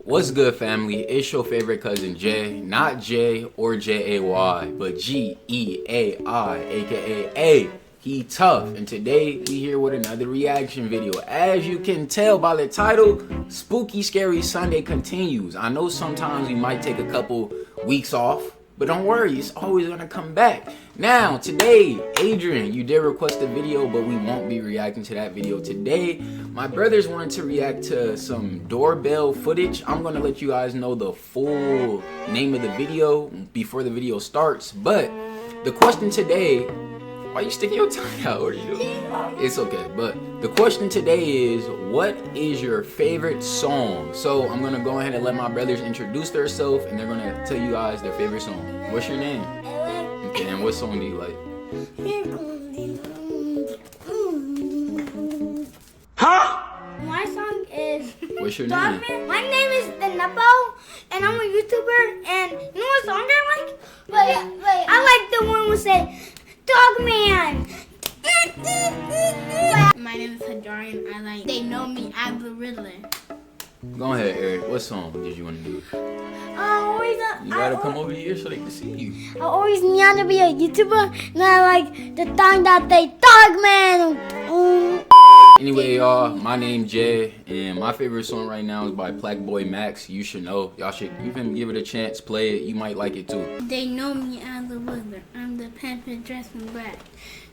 What's good, family? It's your favorite cousin Jay, not J or J-A-Y, but G-E-A-I, aka A. He tough, and today we here with another reaction video. As you can tell by the title, Spooky Scary Sunday continues. I know sometimes we might take a couple weeks off, but don't worry, it's always gonna come back. Now, today, Adrian, you did request a video, but we won't be reacting to that video today. My brothers wanted to react to some doorbell footage. I'm gonna let you guys know the full name of the video before the video starts. But the question today, why are you sticking your tongue out? What are you doing? It's okay, but the question today is, what is your favorite song? So I'm gonna go ahead and let my brothers introduce themselves, and they're gonna tell you guys their favorite song. What's your name? Okay, and what song do you like? Huh? My song is What's your name? My name is The Nepo, and I'm a YouTuber, and you know what song I like? I like the one with say, Dog Man. My name is Hadarian. I like They Know Me as the Riddler. Go ahead, Eric. What song did you want to do? You gotta come over here so they can see you. I always want to be a YouTuber, and I like the song that they Dog Man. Anyway, y'all, my name Jay, and my favorite song right now is by Black Boy Max. You should know. Y'all should even give it a chance. Play it. You might like it too. They know me as the Riddler. I'm the panther dressed in black.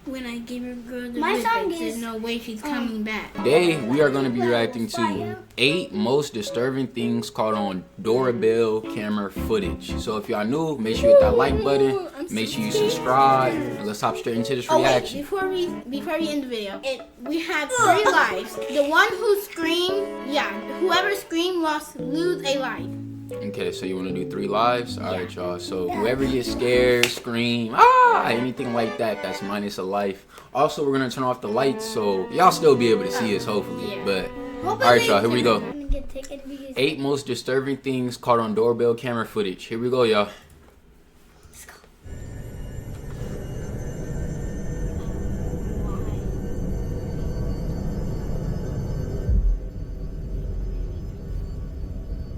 When I give a girl the visit, there's no way she's coming back. Today, we are going to be reacting to 8 most disturbing things caught on doorbell camera footage. So if y'all new, make sure you hit that like button. Make sure you subscribe. And let's hop straight into this reaction. Wait, before we end the video, we have 3 lives. The one who screamed, whoever screamed lost lose a life. Okay, so you want to do 3 lives? Alright, y'all. So whoever gets scared, scream, anything like that, that's minus a life. Also, we're going to turn off the lights, so y'all still be able to see us, hopefully. But, alright, y'all, here we go. 8 most disturbing things caught on doorbell camera footage. Here we go, y'all.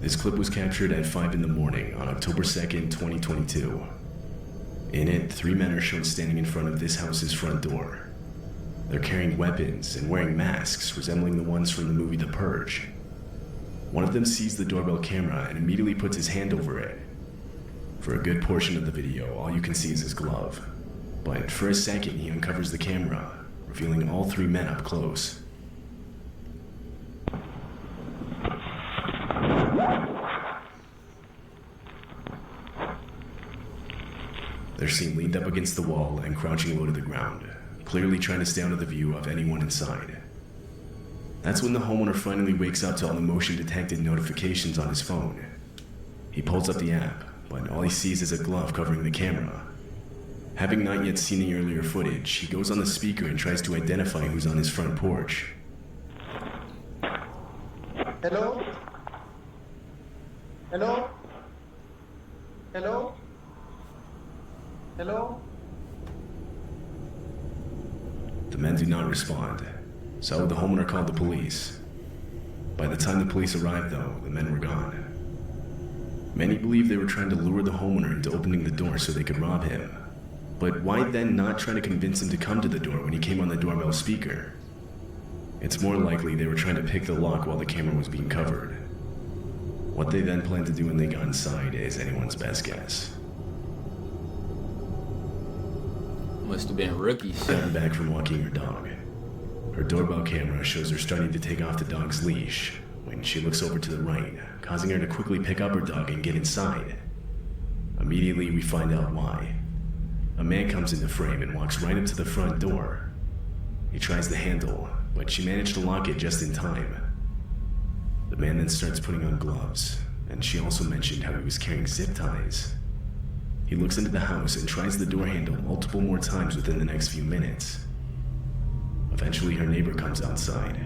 This clip was captured at 5 in the morning on October 2nd, 2022. In it, 3 men are shown standing in front of this house's front door. They're carrying weapons and wearing masks resembling the ones from the movie The Purge. One of them sees the doorbell camera and immediately puts his hand over it. For a good portion of the video, all you can see is his glove. But for a second, he uncovers the camera, revealing all 3 men up close. They're seen leaned up against the wall and crouching low to the ground, clearly trying to stay out of the view of anyone inside. That's when the homeowner finally wakes up to all the motion-detected notifications on his phone. He pulls up the app, but all he sees is a glove covering the camera. Having not yet seen the earlier footage, he goes on the speaker and tries to identify who's on his front porch. Hello? Hello? Hello? Hello? The men do not respond, so the homeowner called the police. By the time the police arrived, though, the men were gone. Many believe they were trying to lure the homeowner into opening the door so they could rob him. But why then not try to convince him to come to the door when he came on the doorbell speaker? It's more likely they were trying to pick the lock while the camera was being covered. What they then planned to do when they got inside is anyone's best guess. Must have been rookies. Stepping back from walking her dog, her doorbell camera shows her starting to take off the dog's leash when she looks over to the right, causing her to quickly pick up her dog and get inside. Immediately, we find out why. A man comes into frame and walks right up to the front door. He tries the handle, but she managed to lock it just in time. The man then starts putting on gloves, and she also mentioned how he was carrying zip ties. He looks into the house and tries the door handle multiple more times within the next few minutes. Eventually, her neighbor comes outside.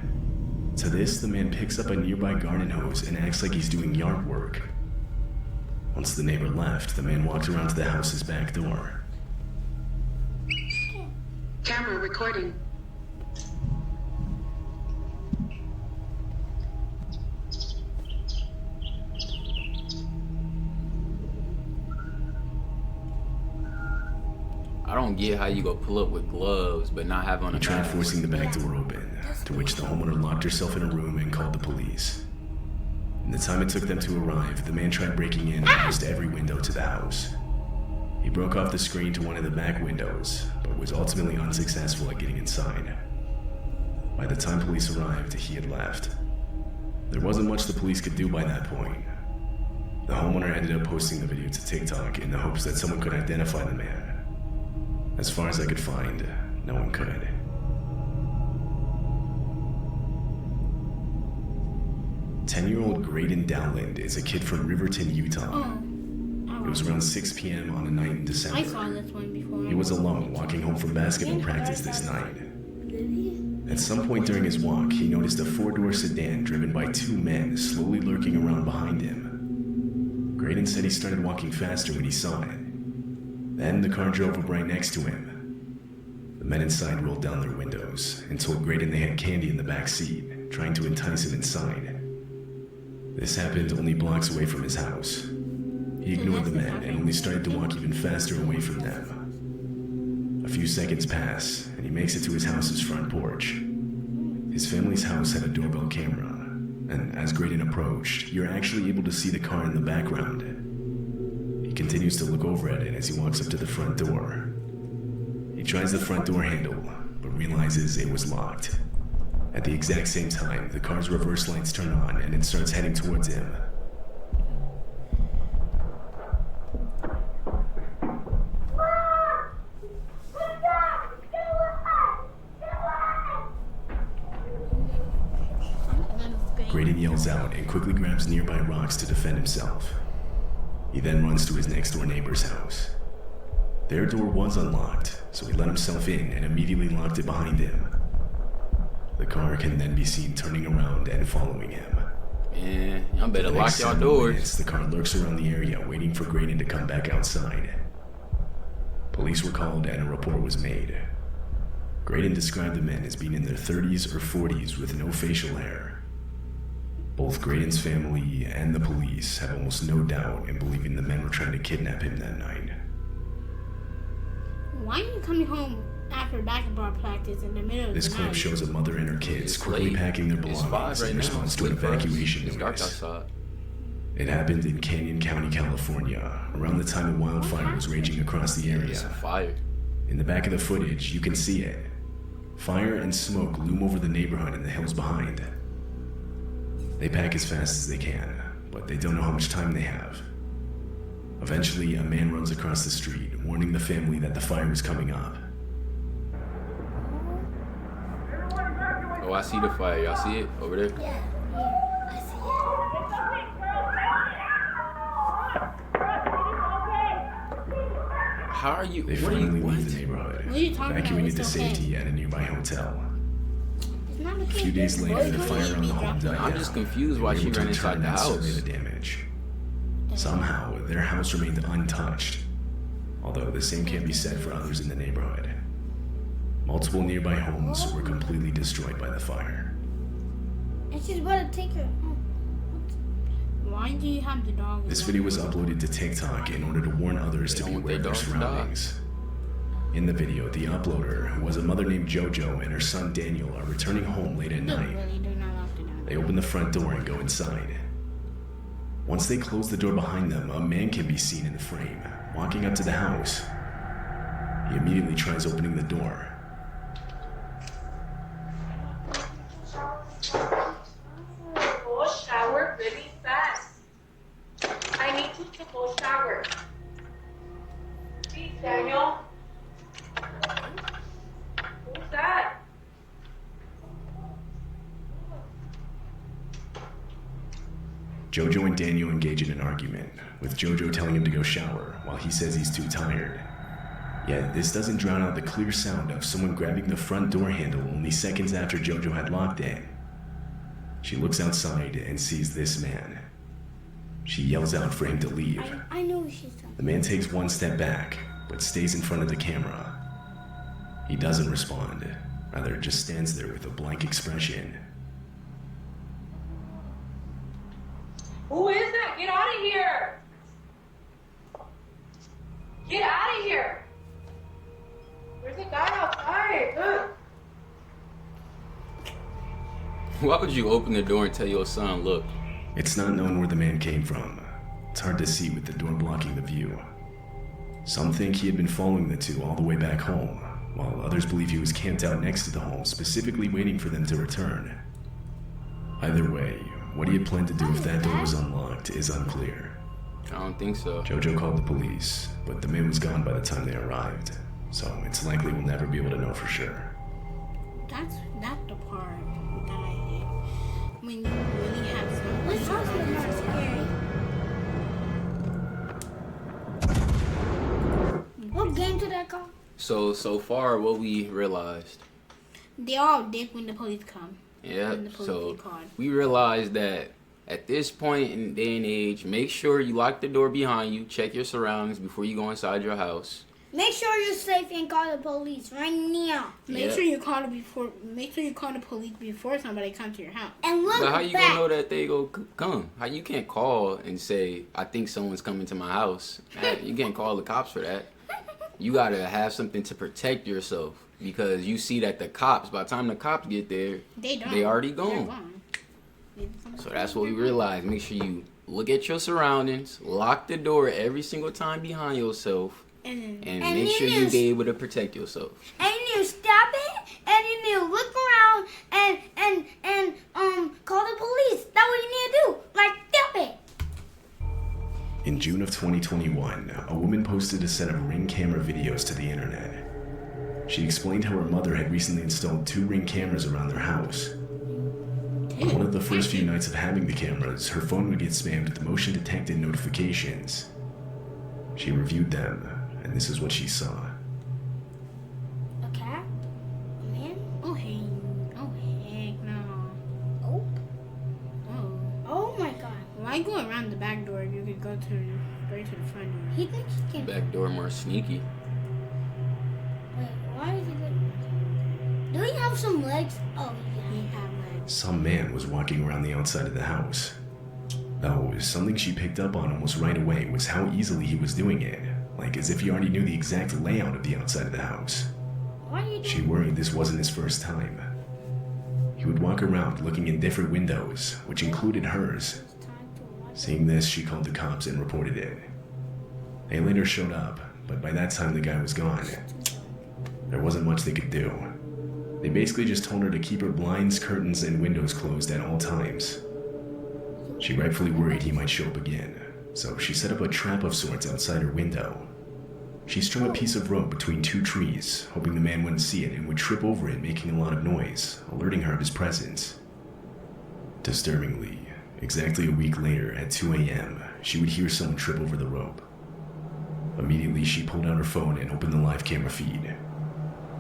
To this, the man picks up a nearby garden hose and acts like he's doing yard work. Once the neighbor left, the man walks around to the house's back door. Camera recording. I don't get how you go pull up with gloves but not have on a He tried mask. forcing the back door open, to which the homeowner locked herself in a room and called the police. In the time it took them to arrive, the man tried breaking in almost every window to the house. He broke off the screen to one of the back windows, but was ultimately unsuccessful at getting inside. By the time police arrived, he had left. There wasn't much the police could do by that point. The homeowner ended up posting the video to TikTok in the hopes that someone could identify the man. As far as I could find, no one could. Ten-year-old Graydon Dowland is a kid from Riverton, Utah. It was around 6 p.m. on a night in December. I saw this one before. He was alone walking home from basketball practice this night. At some point during his walk, he noticed a four-door sedan driven by two men slowly lurking around behind him. Graydon said he started walking faster when he saw it. Then the car drove up right next to him. The men inside rolled down their windows and told Graydon they had candy in the back seat, trying to entice him inside. This happened only blocks away from his house. He ignored the men and only started to walk even faster away from them. A few seconds pass, and he makes it to his house's front porch. His family's house had a doorbell camera, and as Graydon approached, you're actually able to see the car in the background. He continues to look over at it as he walks up to the front door. He tries the front door handle, but realizes it was locked. At the exact same time, the car's reverse lights turn on and it starts heading towards him. Graydon yells out and quickly grabs nearby rocks to defend himself. He then runs to his next door neighbor's house. Their door was unlocked, so he let himself in and immediately locked it behind him. The car can then be seen turning around and following him. Man, y'all better For the lock next y'all 7 doors. minutes, the car lurks around the area waiting for Graydon to come back outside. Police were called and a report was made. Graydon described the men as being in their 30s or 40s with no facial hair. Both Graydon's family and the police have almost no doubt in believing the men were trying to kidnap him that night. Why are you coming home after basketball practice in the middle of This the clip night? shows a mother and her kids It's quickly late. packing their It's 5 belongings right in now. response to an Sleep first. evacuation It's dark notice. outside. It happened in Canyon County, California, around the time a wildfire was raging across the area. It's a fire. In the back of the footage, you can see it. Fire and smoke loom over the neighborhood and the hills behind. They pack as fast as they can, but they don't know how much time they have. Eventually, a man runs across the street, warning the family that the fire is coming up. Oh, I see the fire. Y'all see it over there? Yeah, I see How are you? They What are you? finally What? leave the neighborhood, What are you talking about? evacuated to It's okay. safety at a nearby hotel. It's not A okay. few days later, the fire on the home died I'm down. just confused why They she were able ran to inside return the and survey house. the damage. Somehow, their house remained untouched, although the same can't be said for others in the neighborhood. Multiple nearby homes were completely destroyed by the fire. And she's about to take her. Why do you have the dog? This video was uploaded to TikTok in order to warn others to They be don't want aware of their their dogs to die. surroundings. In the video, the uploader, who was a mother named JoJo and her son Daniel, are returning home late at No, night. really, do not lock the dog. They open the front door and go inside. Once they close the door behind them, a man can be seen in the frame, walking up to the house. He immediately tries opening the door. Go shower really fast. I need you to go shower. Please, Daniel. Who's that? JoJo and Daniel engage in an argument, with JoJo telling him to go shower, while he says he's too tired. Yet, this doesn't drown out the clear sound of someone grabbing the front door handle only seconds after JoJo had locked it. She looks outside and sees this man. She yells out for him to leave. I know what she's done. The man takes one step back, but stays in front of the camera. He doesn't respond, rather just stands there with a blank expression. Who is that? Get out of here! Get out of here! There's a guy outside. Look. Why would you open the door and tell your son, look? It's not known where the man came from. It's hard to see with the door blocking the view. Some think he had been following the two all the way back home, while others believe he was camped out next to the home, specifically waiting for them to return. Either way, what he had planned to do if that door was unlocked is unclear. I don't think so. Jojo called the police, but the man was gone by the time they arrived, so it's likely we'll never be able to know for sure. That's the part that I hate. When you really have some. This house is not scary. What game did I call? So far, what we realized. They all dip when the police come. Yeah, When the police so get called. we realized that at this point in day and age, make sure you lock the door behind you, check your surroundings before you go inside your house. Make sure you're safe and call the police right now. Make Yeah. sure you call the police before somebody comes to your house. And look But how you back. gonna know that they go come? How you can't call and say, I think someone's coming to my house? You can't call the cops for that. You gotta have something to protect yourself because you see that the cops, by the time the cops get there, they already They're gone. So that's what we realized. Make sure you look at your surroundings, lock the door every single time behind yourself, And and And make you sure need you to- be able to protect yourself. And you need to stop it, and you need to look around and call the police. That's what you need to do. Like, stop it. In June of 2021, a woman posted a set of Ring camera videos to the internet. She explained how her mother had recently installed 2 Ring cameras around their house. On one of the first few nights of having the cameras, her phone would get spammed with motion-detected notifications. She reviewed them, and this is what she saw. A cat? A man? oh heck no. Oh. Oh. Oh my god. Why go around the back door if you could go straight to the front door? He thinks he can. Back door more sneaky. Wait, why is he like... Do he have some legs? Oh, He yeah. have like Some man was walking around the outside of the house. Though, something she picked up on almost right away was how easily he was doing it, like as if he already knew the exact layout of the outside of the house. Why are you She doing worried this wasn't his first time. He would walk around looking in different windows, which included hers. It's time to watch. Seeing this, she called the cops and reported it. They later showed up, but by that time the guy was gone. There wasn't much they could do. They basically just told her to keep her blinds, curtains, and windows closed at all times. She rightfully worried he might show up again, so she set up a trap of sorts outside her window. She strung a piece of rope between 2 trees, hoping the man wouldn't see it and would trip over it, making a lot of noise, alerting her of his presence. Disturbingly, exactly a week later at 2 a.m., she would hear someone trip over the rope. Immediately, she pulled out her phone and opened the live camera feed.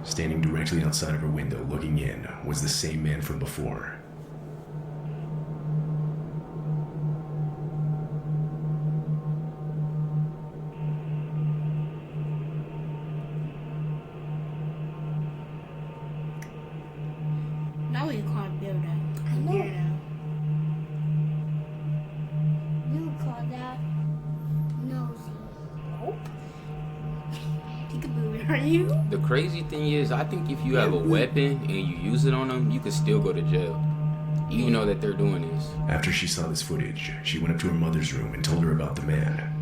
Standing directly outside of her window looking in was the same man from before. Now we call it builder. I know. Weirdo. You would call that nosy. Oh. Peekaboo, are you? The crazy thing is, I think if you have a weapon and you use it on them, you could still go to jail. Even know that they're doing this. After she saw this footage, she went up to her mother's room and told her about the man.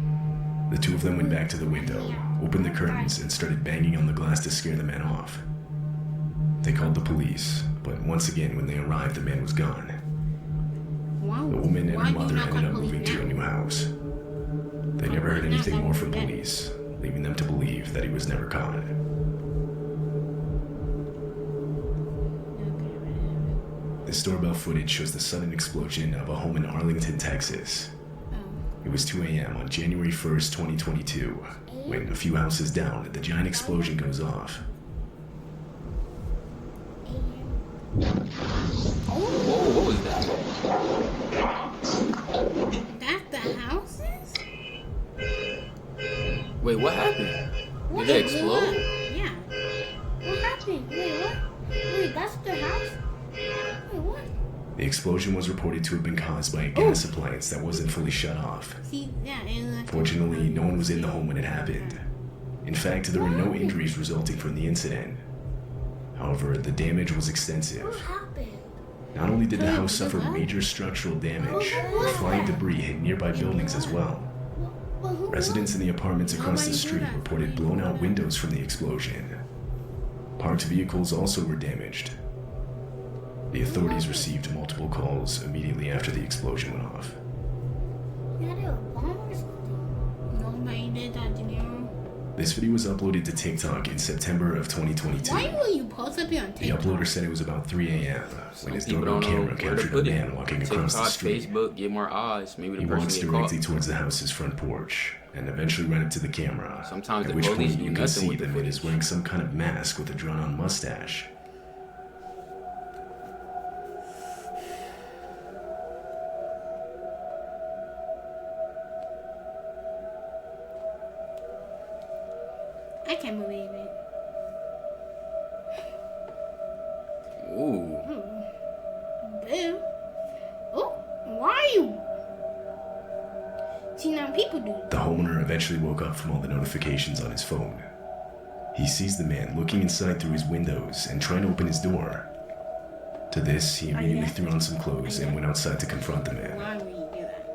The two of them went back to the window, opened the curtains, and started banging on the glass to scare the man off. They called the police, but once again, when they arrived, the man was gone. Why, The woman and why her do you mother not call ended up police moving to now? a new house. They never heard anything more from police, leaving them to believe that he was never caught. Okay, This doorbell footage shows the sudden explosion of a home in Arlington, Texas. It was 2 a.m. on January 1st, 2022, when a few houses down, the giant explosion goes off. Whoa, what was that? That's the houses? Wait, what happened? What? Did they explode? Yeah. What happened? Wait, what? Wait, that's their house? Wait, what? The explosion was reported to have been caused by a gas appliance that wasn't fully shut off. See, yeah. It was Fortunately, no one was in the home when it happened. In fact, there were no injuries resulting from the incident. However, the damage was extensive. What happened? Not only did the house suffer major structural damage, but flying debris hit nearby buildings as well. Residents in the apartments across the street reported blown out windows from the explosion. Parked vehicles also were damaged. The authorities received multiple calls immediately after the explosion went off. You had a bomb or something? Nobody did that, De Niro. This video was uploaded to TikTok in September of 2022. Why will you post up here on The TikTok? uploader said it was about 3 a.m. when his People doorbell don't know camera where to captured a put it. man walking across the TikTok, street. Facebook, get more eyes. Maybe the He person walks get caught. directly towards the house's front porch and eventually ran up to the camera. Sometimes at the which police point do you can nothing see with the the man is footage. wearing some kind of mask with a drawn-on mustache. I can't believe it. Ooh. Boo. Oh, why are you? See, now people do. The homeowner eventually woke up from all the notifications on his phone. He sees the man looking inside through his windows and trying to open his door. To this, he immediately threw on some clothes and went outside to confront the man. Why would you do that?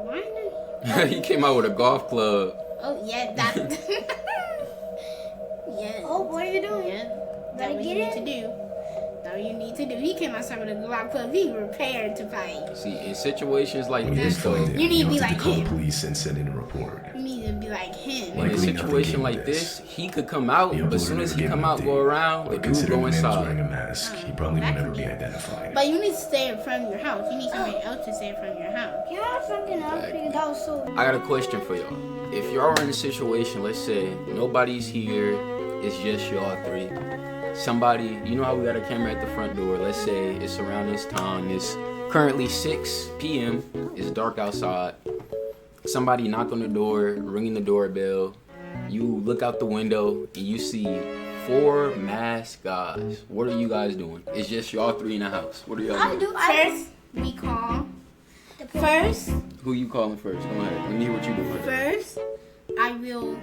Like, why did He came out with a golf club. Oh, yeah, that. Yeah. Oh, what are you doing? Yeah. That's Better what get you need it. to do. That's what you need to do. He came outside with a Glock club. He prepared to fight. See, in situations like When he didn't this, though, find him, You need he to be opted like to call the him. police and send in a report. You need to be like him. in a Likely nothing situation came of like this. this, he could come out, The but as uploader soon as never he gave come an out, update, go around, the but dude considering go the man was wearing a inside. mask, he probably that would never could be be. identified. But you need to stay in front of your house. You need somebody else to stay in front of your house. You have something else because that was so. I got a question for y'all. If y'all are in a situation, let's say nobody's here, it's just y'all three. Somebody, you know how we got a camera at the front door. Let's say it's around this time. It's currently 6 p.m. It's dark outside. Somebody knock on the door, ringing the doorbell. You look out the window and you see 4 masked guys. What are you guys doing? It's just y'all three in the house. What are y'all doing? First, we call. First, Who you calling first? Go ahead. Let me hear what you doing. First, I will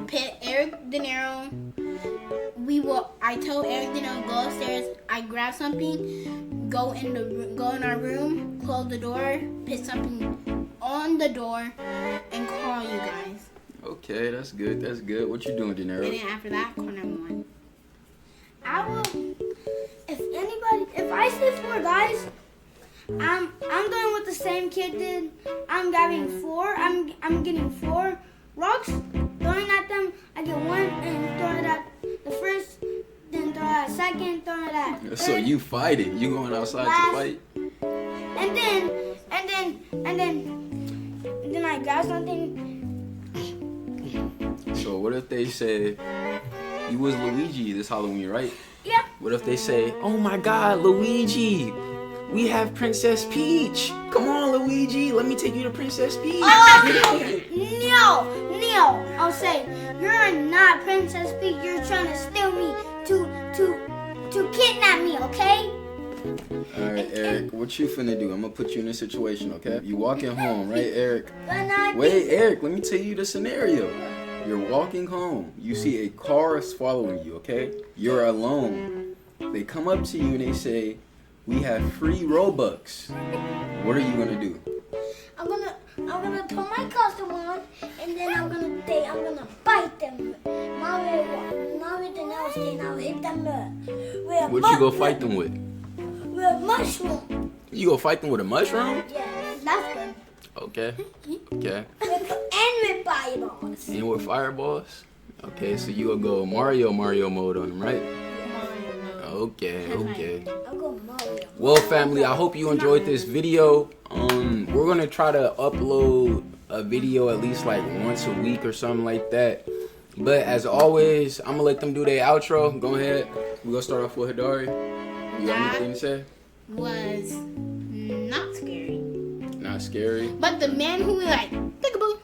pit Eric De Niro. I tell Eric De Niro go upstairs. I grab something, go in our room, close the door, put something on the door, and call you guys. Okay, that's good. That's good. What you doing, De And Niro? then after that, call 911. I will. If I see 4 guys, I'm doing what the same kid did. I'm grabbing 4. I'm getting 4 rocks, throwing at them. I get 1 and throwing it at the first, then throw it at second, throw it at third. So you fighting? You going outside Last- to fight? And then I grab something. So what if they say you was Luigi this Halloween, right? Yeah. What if they say, "Oh my God, Luigi, we have Princess Peach. Come on, Luigi, let me take you to Princess Peach." No. I'll say you're not Princess Peach. You're trying to steal me to kidnap me. Okay? All right, Eric, what you finna do? I'm gonna put you in a situation, okay? You walking home, right, Eric? Wait, Eric, let me tell you the scenario. You're walking home. You see a car is following you, okay? You're alone. They come up to you and they say, "We have free Robux." What are you gonna do? I'm gonna put my costume on, and then I'm gonna bite them. Then I'll hit them with What you go fight them with? with a mushroom. You go fight them with a mushroom? Yeah, that's good. Okay. Okay. And with fireballs. And with fireballs? Okay, so you will go Mario mode on them, right? Okay. I'll go Mario. Well, family, I hope you enjoyed this video. We're gonna try to upload a video at least like once a week or something like that. But as always, I'm gonna let them do their outro. Go ahead. We're gonna start off with Hidari. You got anything to say? Was not scary. Not scary. But the man who was like, peekaboo.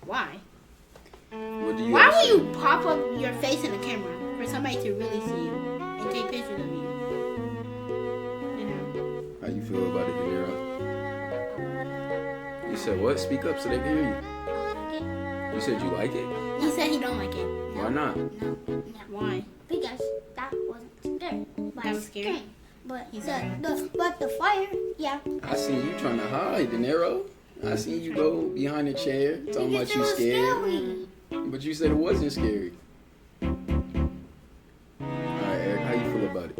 Why? What do you Why gotta would say? you pop up your face in the camera for somebody to really see you and take pictures of you? You know. How you feel about it, De Niro? You said what? Speak up so they can hear you. You said you like it? He said he don't like it. Why not? Why? Because that wasn't scary. That was scary? But He's the fire, yeah. I seen you trying to hide, De Niro. I seen you go behind the chair talking about Because it you was scared. scary. But you said it wasn't scary. Alright, Eric, how you feel about it?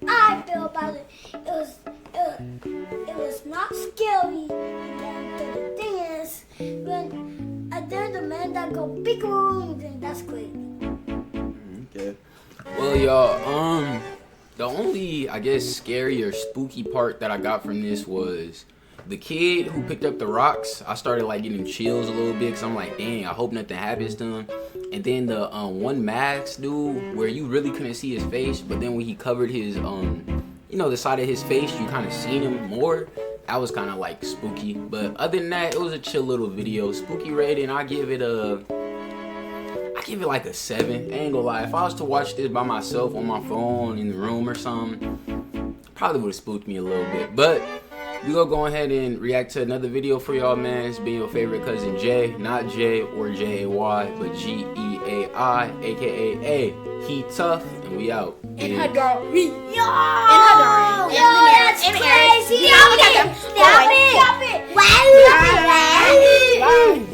I feel about it. It was not scary. And the thing is, when there's a man that go big room, then that's crazy. Okay. Well, y'all, the only, I guess, scary or spooky part that I got from this was the kid who picked up the rocks. I started like getting chills a little bit because I'm like, dang, I hope nothing happens to him. And then the one mask dude where you really couldn't see his face, but then when he covered his, the side of his face, you kind of seen him more. That was kind of like spooky. But other than that, it was a chill little video. Spooky rating, I give it like a 7. I ain't gonna lie. If I was to watch this by myself on my phone in the room or something, probably would have spooked me a little bit. But we gonna go ahead and react to another video for y'all, man. It's been your favorite cousin Jay, not J or J-A-Y, but G-E-A-I, aka He Tough, and we out. And her dog. Yo, that's crazy. Stop it. Stop it. Bye.